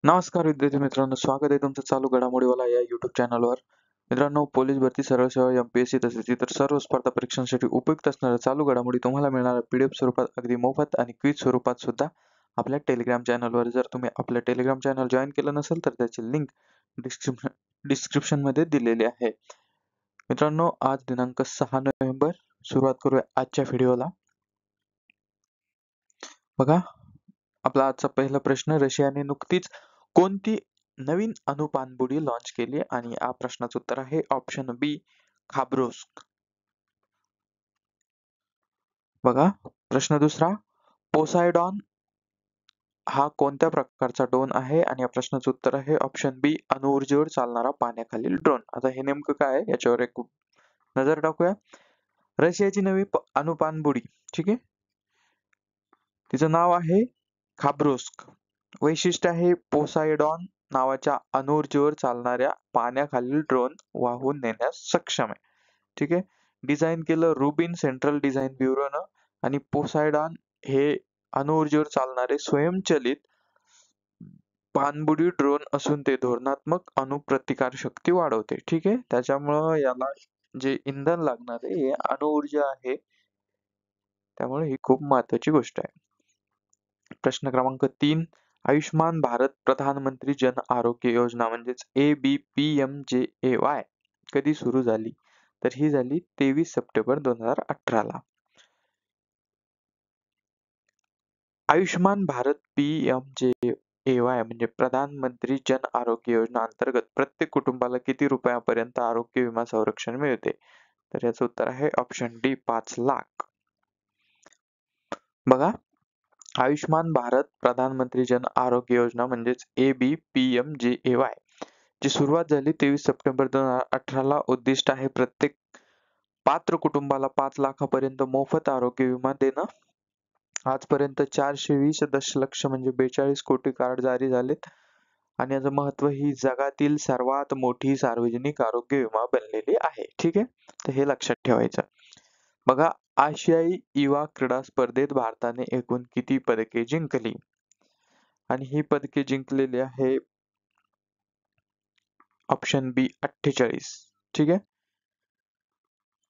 नमस्कार विद्यार्थी मित्रांनो, स्वागत आहे तुमचं चालू घडामोडीवाला या YouTube चॅनलवर. मित्रांनो, पोलीस भरती, सरळ सेवा, MPSC तसेच इतर सर्व स्पर्धा परीक्षांसाठी उपयुक्त असणाऱ्या चालू घडामोडी तुम्हाला मिळणार PDF स्वरूपात अगदी मोफत आणि क्विज स्वरूपात सुद्धा आपल्या टेलिग्राम चॅनलवर. जर तुम्ही आपलं टेलिग्राम चॅनल जॉईन केलं नसेल तर त्याची लिंक डिस्क्रिप्शन मध्ये दिलेली आहे. मित्रांनो, आज दिनांक 6 नोव्हेंबर. सुरुवात करूया आजच्या व्हिडिओला. बघा, आपला आजचा पहिला प्रश्न, रशियाने नुकतीच कोणती नवीन अणुपाणबुडी लॉन्च केली? आणि या प्रश्नाचं उत्तर आहे ऑप्शन बी, खाब्रोस्क. बघा, प्रश्न दुसरा, पोसायडॉन हा कोणत्या प्रकारचा ड्रोन आहे? आणि या प्रश्नाचं उत्तर आहे ऑप्शन बी, अणुऊर्जेवर चालणारा पाण्याखालील ड्रोन. आता हे नेमकं काय आहे याच्यावर एक नजर टाकूया. रशियाची नवी अणुपाणबुडी, ठीक आहे, तिचं नाव आहे खाब्रोस्क. वैशिष्ट्य आहे पोसायडॉन नावाच्या अणुऊर्जेवर चालणाऱ्या पाण्याखालील ड्रोन वाहून नेण्यास सक्षम आहे. ठीक आहे. डिझाईन केलं रुबिन सेंट्रल डिझाईन ब्युरोनं. आणि पोसायडॉन हे अणुऊर्जेवर चालणारे स्वयंचलित पाणबुडी ड्रोन असून ते धोरणात्मक अणुप्रतिकार शक्ती वाढवते. ठीक आहे. त्याच्यामुळं याला जे इंधन लागणार आहे हे अणुऊर्जा आहे, त्यामुळे ही खूप महत्वाची गोष्ट आहे. प्रश्न क्रमांक 3, आयुष्मान भारत प्रधानमंत्री जन आरोग्य योजना म्हणजेच ABPMJAY कधी सुरू झाली? तर ही झाली 23 सप्टेंबर 2018 ला. आयुष्मान भारत PMJAY म्हणजे प्रधानमंत्री जन आरोग्य योजना अंतर्गत प्रत्येक कुटुंबाला किती रुपयापर्यंत आरोग्य विमा संरक्षण मिळते? तर याचं उत्तर आहे ऑप्शन डी, 5 लाख. बघा, आयुष्मान भारत प्रधानमंत्री जन आरोग्य योजना म्हणजेच ABPMJAY ची सुरुवात झाली 23 सप्टेंबर 2018 ला. उद्दिष्ट आहे प्रत्येक पात्र कुटुंबाला 5 लाखापर्यंत मोफत आरोग्य विमा देणं. आजपर्यंत 420 दशलक्ष म्हणजे 42 कोटी कार्ड जारी झालेत. आणि याचं महत्व, ही जगातील सर्वात मोठी सार्वजनिक आरोग्य विमा बनलेली आहे. ठीक आहे, तर हे लक्षात ठेवायचं. बघा, आशियाई युवा क्रीडा स्पर्धेत भारताने एकूण किती पदके जिंकली? आणि ही पदके जिंकलेली आहे ऑप्शन बी, 48. ठीक आहे.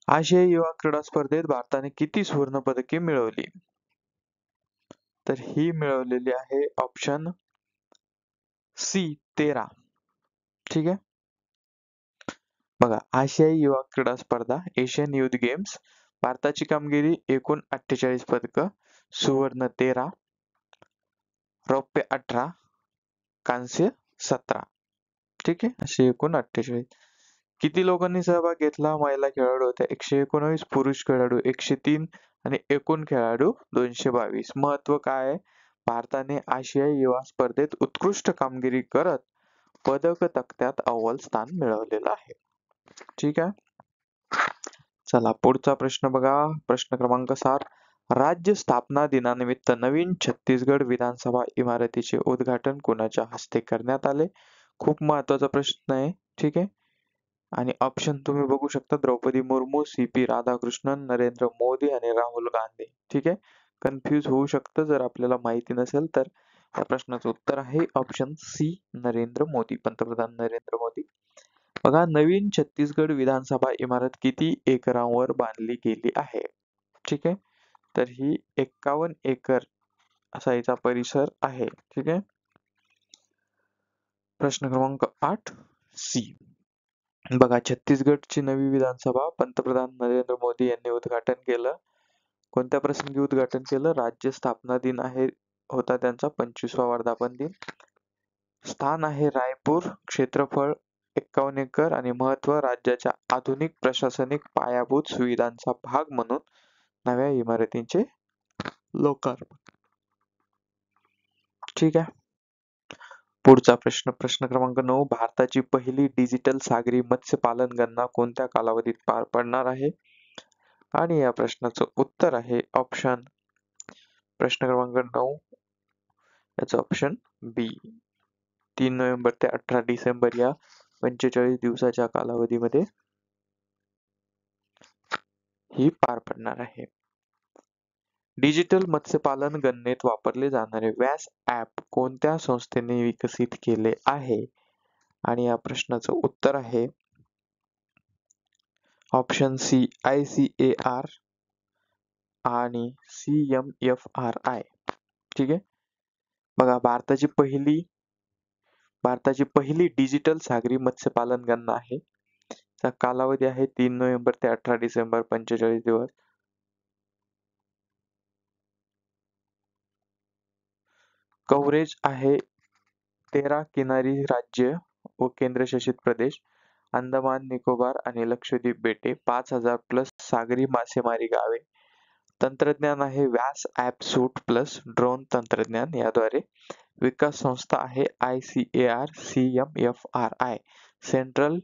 आशियाई युवा क्रीडा स्पर्धेत भारताने किती सुवर्ण पदके मिळवली? तर ही मिळवलेली आहे ऑप्शन सी, 13. ठीक आहे. बघा, आशियाई युवा क्रीडा स्पर्धा, एशियन युथ गेम्स, भारताची कामगिरी एकूण 48 पदक, सुवर्ण 13, रौप्य 18, कांस्य 17. ठीक आहे, असे एकूण 48. किती लोकांनी सहभाग घेतला? महिला खेळाडू होत्या 119, पुरुष खेळाडू 103 आणि एकूण खेळाडू 222. महत्व काय आहे? भारताने आशियाई युवा स्पर्धेत उत्कृष्ट कामगिरी करत पदक तक्त्यात अव्वल स्थान मिळवलेलं आहे. ठीक आहे. चला, पुढचा प्रश्न बघा. प्रश्न क्रमांक 7, राज्य स्थापना दिनानिमित्त नवीन छत्तीसगड विधानसभा इमारतीचे उद्घाटन कोणाच्या हस्ते करण्यात आले? खूप महत्वाचा प्रश्न आहे. ठीक आहे. आणि ऑप्शन तुम्ही बघू शकता, द्रौपदी मुर्मू, CP राधाकृष्णन, नरेंद्र मोदी आणि राहुल गांधी. ठीक आहे. कन्फ्यूज होऊ शकतं जर आपल्याला माहिती नसेल तर. या प्रश्नाचं उत्तर आहे ऑप्शन सी, नरेंद्र मोदी, पंतप्रधान नरेंद्र मोदी. बघा, नवीन छत्तीसगड विधानसभा इमारत किती एकरांवर बांधली गेली आहे? ठीक आहे, तर ही 51 एकर असा याचा परिसर आहे. ठीक आहे. प्रश्न क्रमांक 8 सी. बघा, छत्तीसगडची नवी विधानसभा पंतप्रधान नरेंद्र मोदी यांनी उद्घाटन केलं. कोणत्या प्रसंगी उद्घाटन केलं? राज्य स्थापना दिन होता त्यांचा 25वा वर्धापन दिन. स्थान आहे रायपूर, क्षेत्रफळ 51 एकर आणि महत्व, राज्याच्या आधुनिक प्रशासनिक पायाभूत सुविधांचा भाग म्हणून नव्या इमारतींचे लोकार्पण. ठीक आहे. पुढचा प्रश्न, प्रश्न क्रमांक 9, भारताची पहिली डिजिटल सागरी मत्स्यपालन गणना कोणत्या कालावधीत पार पडणार आहे? आणि या प्रश्नाचं उत्तर आहे ऑप्शन, प्रश्न क्रमांक 9 याचं ऑप्शन बी, 3 नोव्हेंबर ते 18 डिसेंबर या 45 दिवसाच्या कालावधीमध्ये ही पार पडणार आहे. डिजिटल मत्स्यपालन गणनेत वापरले जाणारे व्यास ॲप कोणत्या संस्थेने विकसित केले आहे? आणि या प्रश्नाचं उत्तर आहे ऑप्शन सी ICAR आणि CMFRI. ठीक आहे. बघा, भारताची पहिली डिजिटल सागरी मत्स्यपालन गणना आहे. चा कालावधी आहे 3 नोव्हेंबर ते 18 डिसेंबर, 45 दिवस. कव्हरेज आहे 13 किनारी राज्य व केंद्रशासित प्रदेश, अंदमान निकोबार आणि लक्षद्वीप बेटे, 5000 प्लस सागरी मासेमारी गावे. तंत्रज्ञान आहे Vyas app suite plus drone तंत्रज्ञान. याद्वारे विकास संस्था आहे ICAR CMFRI, central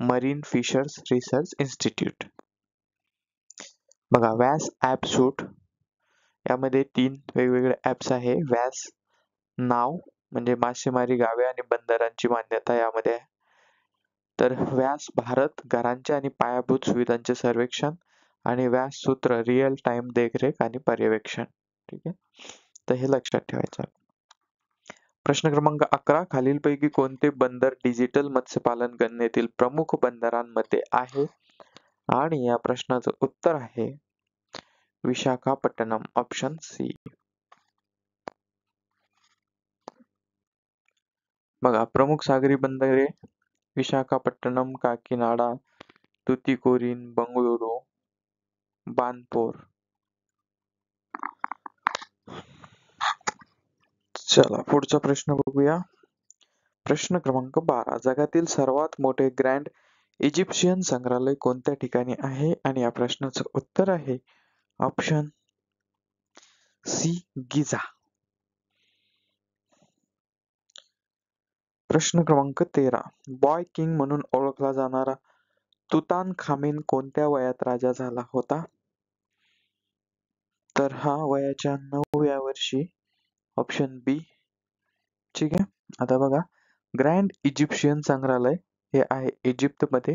marine fishers research institute. बघा, व्यास ॲप सूट यामध्ये 3 वेगवेगळे ॲप्स आहे. व्यास नाव म्हणजे मासेमारी गावे आणि बंदरांची मान्यता यामध्ये आहे. तर व्यास भारत घरांचे आणि पायाभूत सुविधांचे सर्वेक्षण, आणि व्यास सूत्र रिअल टाइम देखरेख आणि पर्यवेक्षण. ठीक आहे, तर हे लक्षात ठेवायचं. प्रश्न क्रमांक 11, खालीलपैकी कोणते बंदर डिजिटल मत्स्यपालन गणनेतील प्रमुख बंदरांमध्ये आहे? आणि या प्रश्नाचं उत्तर आहे विशाखापट्टणम, ऑप्शन सी. बघा, प्रमुख सागरी बंदरे विशाखापट्टणम, काकीनाडा, तुतीकोरीन, बंगळुरू, बाणपूर. चला पुढचा प्रश्न बघूया. प्रश्न क्रमांक 12, जगातील सर्वात मोठे ग्रँड इजिप्शियन संग्रहालय कोणत्या ठिकाणी आहे? आणि या प्रश्नाचं उत्तर आहे ऑप्शन सी, गिझा. प्रश्न क्रमांक 13, बॉय किंग म्हणून ओळखला जाणारा तुतानखामेन कोणत्या वयात राजा झाला होता? तर हा वयाच्या 9व्या वर्षी, ऑप्शन बी. ठीक आहे, आता बघा, ग्रँड इजिप्शियन संग्रहालय हे आहे इजिप्तमध्ये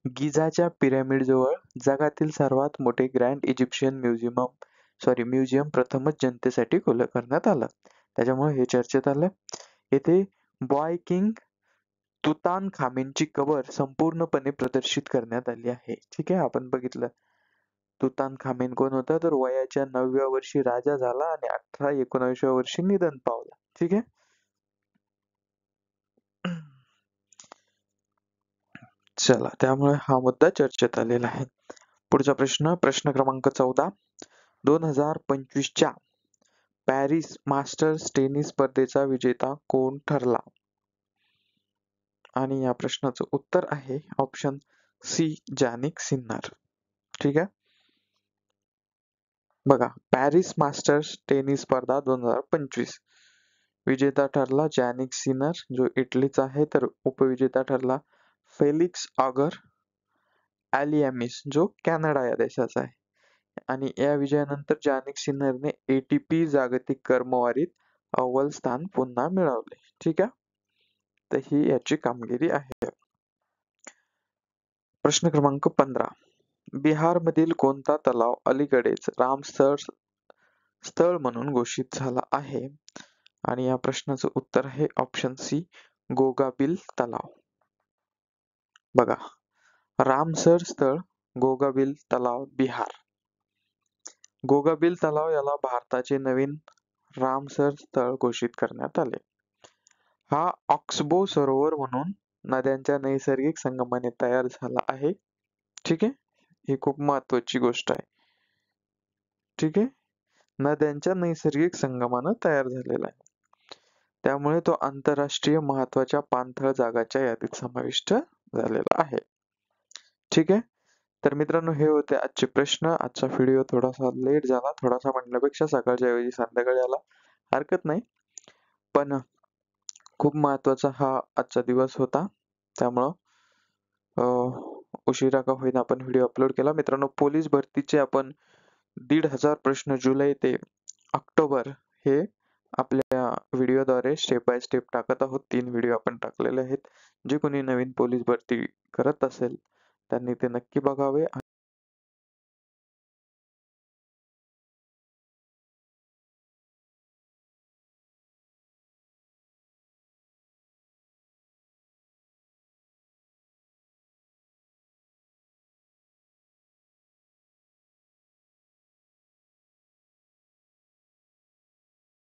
गिझाच्या पिरॅमिड जवळ. जगातील सर्वात मोठे ग्रँड इजिप्शियन म्युझियम प्रथमच जनतेसाठी खुलं करण्यात आलं, त्याच्यामुळे हे चर्चेत आलं. येथे बॉय किंग तुतानखामेनची कबर संपूर्णपणे प्रदर्शित करण्यात आली आहे. ठीक आहे, आपण बघितलं तुतानखामेन कोण होता, तर वयाच्या 9व्या वर्षी राजा झाला आणि 19व्या वर्षी निधन पावला. ठीक आहे. चला, त्यामुळे हा मुद्दा चर्चेत आलेला आहे. पुढचा प्रश्न क्रमांक 14, 2025च्या पॅरिस मास्टर्स टेनिस स्पर्धेचा विजेता कोण ठरला? आणि या प्रश्नाचं उत्तर आहे ऑप्शन सी, जानिक सिन्नर. ठीक आहे, बघा, पॅरिस मास्टर्स टेनिस स्पर्धा 2025 विजेता ठरला जानिक सिनर, जो इटलीचा आहे. तर उपविजेता ठरला फेलिक्स ऑगर ॲलियामिस, जो कॅनडा या देशाचा आहे. आणि या विजयानंतर जानिक सिन्नरने ATP जागतिक क्रमवारीत अव्वल स्थान पुन्हा मिळवले. ठीक आहे, तर ही याची कामगिरी आहे. प्रश्न क्रमांक 15, बिहारमधील कोणता तलाव अलीकडेच रामसर स्थळ म्हणून घोषित झाला आहे? आणि या प्रश्नाचं उत्तर आहे ऑप्शन सी, गोगाबिल तलाव. बघा, रामसर स्थळ, गोगाबिल तलाव, बिहार. गोगाबिल तलाव याला भारताचे नवीन रामसर स्थळ घोषित करण्यात आले. हा ऑक्सबो सरोवर म्हणून नद्यांच्या नैसर्गिक संगमाने तयार झाला आहे. ठीक आहे, ही खूप महत्वाची गोष्ट आहे. ठीक आहे, नद्यांच्या नैसर्गिक संगमानं तयार झालेला आहे, त्यामुळे तो आंतरराष्ट्रीय महत्वाच्या पाणथळ जागाच्या यादीत समाविष्ट झालेला आहे. ठीक आहे, तर मित्रांनो, हे होते आजचे प्रश्न. आजचा व्हिडिओ थोडासा लेट झाला, थोडासा म्हणण्यापेक्षा सकाळच्या ऐवजी संध्याकाळी आला, हरकत नाही, पण खूप महत्वाचा हा आजचा दिवस होता, त्यामुळं उशिरा का होईना आपण व्हिडिओ अपलोड केला. मित्रांनो, पोलीस भरतीचे आपण 1,500 प्रश्न जुलै ते ऑक्टोबर हे आपल्या व्हिडिओद्वारे स्टेप बाय स्टेप टाकत आहोत. 3 व्हिडिओ आपण टाकलेले आहेत. जे कोणी नवीन पोलीस भरती करत असेल त्यांनी ते नक्की बघावे.